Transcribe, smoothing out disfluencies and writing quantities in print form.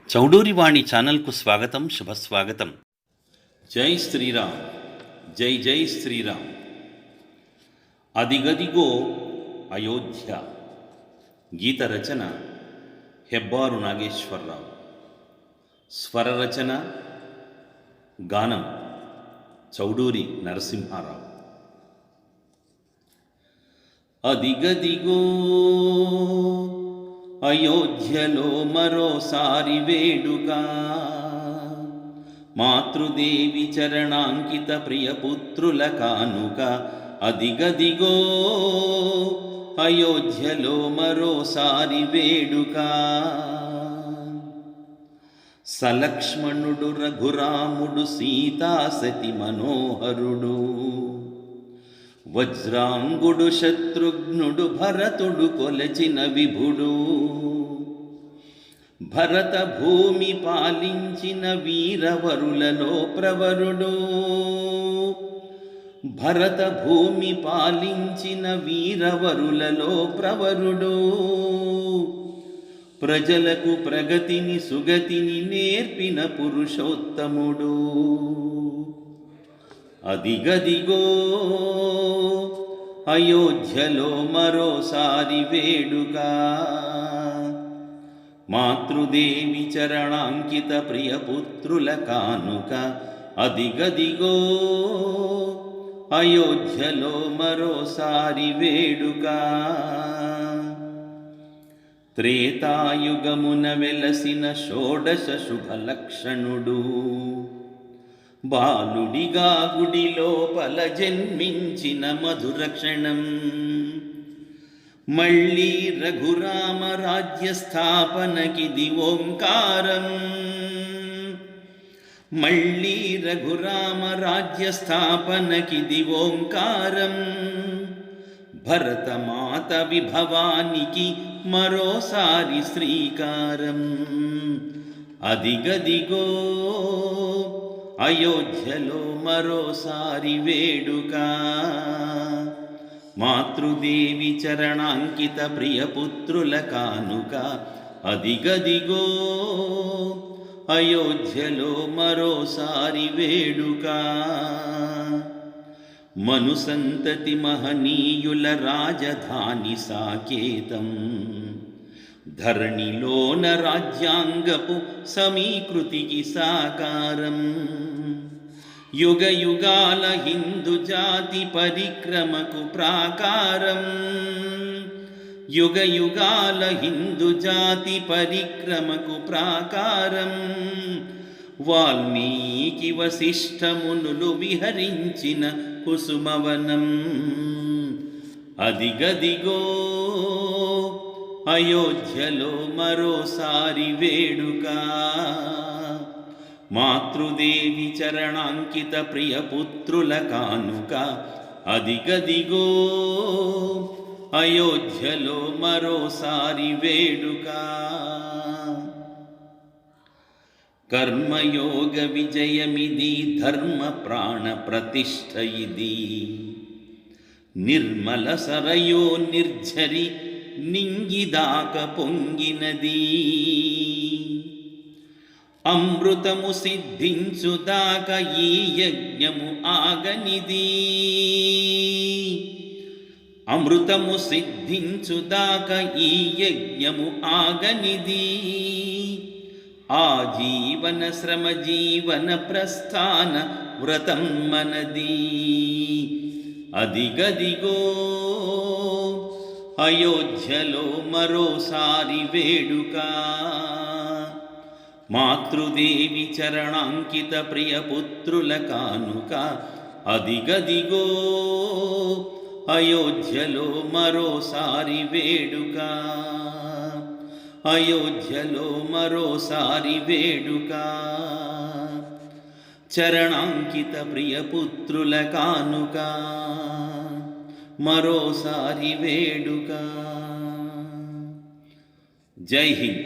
చౌడూరివాణి ఛానల్కు స్వాగతం, శుభస్వాగతం. జై శ్రీరామ్, జై జై శ్రీరామ్. అదిగదిగో అయోధ్య. గీత రచన హెబ్బారు నాగేశ్వరరావు. స్వర రచన గానం చౌడూరి నరసింహారావు. అదిగదిగో అయోధ్యలో మరోసారి వేడుక, మాతృదేవి చరణాంకిత ప్రియపుత్రుల కానుక. అదిగదిగో అయోధ్యలో మరోసారి వేడుక. సలక్ష్మణుడు రఘురాముడు సీతాసతి మనోహరుడు, వజ్రాంగుడు శత్రుఘ్నుడు భరతుడు కొలచిన విభుడు. భరత భూమి పాలించిన వీరవరులలో ప్రవరుడు, భరత భూమి పాలించిన వీరవరులలో ప్రవరుడు. ప్రజలకు ప్రగతిని సుగతిని నేర్పిన పురుషోత్తముడు. అదిగదిగో అయోధ్యలో మరోసారి వేడుక, మాతృదేవి చరణాంకిత ప్రియపుత్రుల కానుక. అదిగదిగో అయోధ్యలో మరోసారి వేడుక. త్రేతాయుగమున వెలసిన షోడశ శుభలక్షణుడు, బాలుడిగా గుడి లోపల జన్మించిన మధురక్షణం. మళ్ళీ రఘురామ రాజ్య స్థాపనకిది ఓంకారం. మళ్ళీ రఘురామ రాజ్య స్థాపనకిది ఓంకారం. భరతమాత విభవానికి మరోసారి శ్రీకారం. అదిగదిగో అయోధ్యలో మరోసారి వేడుక, మాతృదేవి చరణాంకిత ప్రియపుత్రుల కానుక. అదిగదిగో అయోధ్యలో మరోసారి వేడుక. మనుసంతతి మహనీయుల రాజధాని సాకేతం, ధరణిలోన రాజ్యాంగపు సమీకృతికి సాకారం. యుగ యుగాల హిందూ జాతి పరిక్రమకు ప్రాకారం. యుగ యుగాల హిందూ జాతి పరిక్రమకు ప్రాకారం. వాల్మీకి వశిష్ఠమునులు విహరించిన కుసుమవనం. అదిగదిగో అయోధ్యలో మరోసారి వేడుక, మాతృదేవి చరణాంకిత ప్రియపుత్రుల కానుక. అదిగదిగో అయోధ్యలో మరోసారి వేడుక. కర్మయోగ విజయమిది, ధర్మ ప్రాణ ప్రతిష్ఠ ఇది. నిర్మల సరయో నిర్ఝరి నింగిదాక పొంగినది. అమృతము సిద్ధించుదాక ఈ యజ్ఞము ఆగనిది. అమృతము సిద్ధించుదాక ఈ యజ్ఞము ఆగనిది. ఆజీవన శ్రమ జీవన ప్రస్థాన వ్రతం మనది. అదిగదిగో అయోధ్యలో మరోసారి వేడుక, మాతృదేవి చరణాంకిత ప్రియపుత్రుల కానుక. అదిగదిగో అయోధ్యలో మరోసారి వేడుక, అయోధ్యలో మరోసారి వేడుక. చరణాంకిత ప్రియపుత్రుల కానుక, మరోసారి వేడుక. జై హింద్.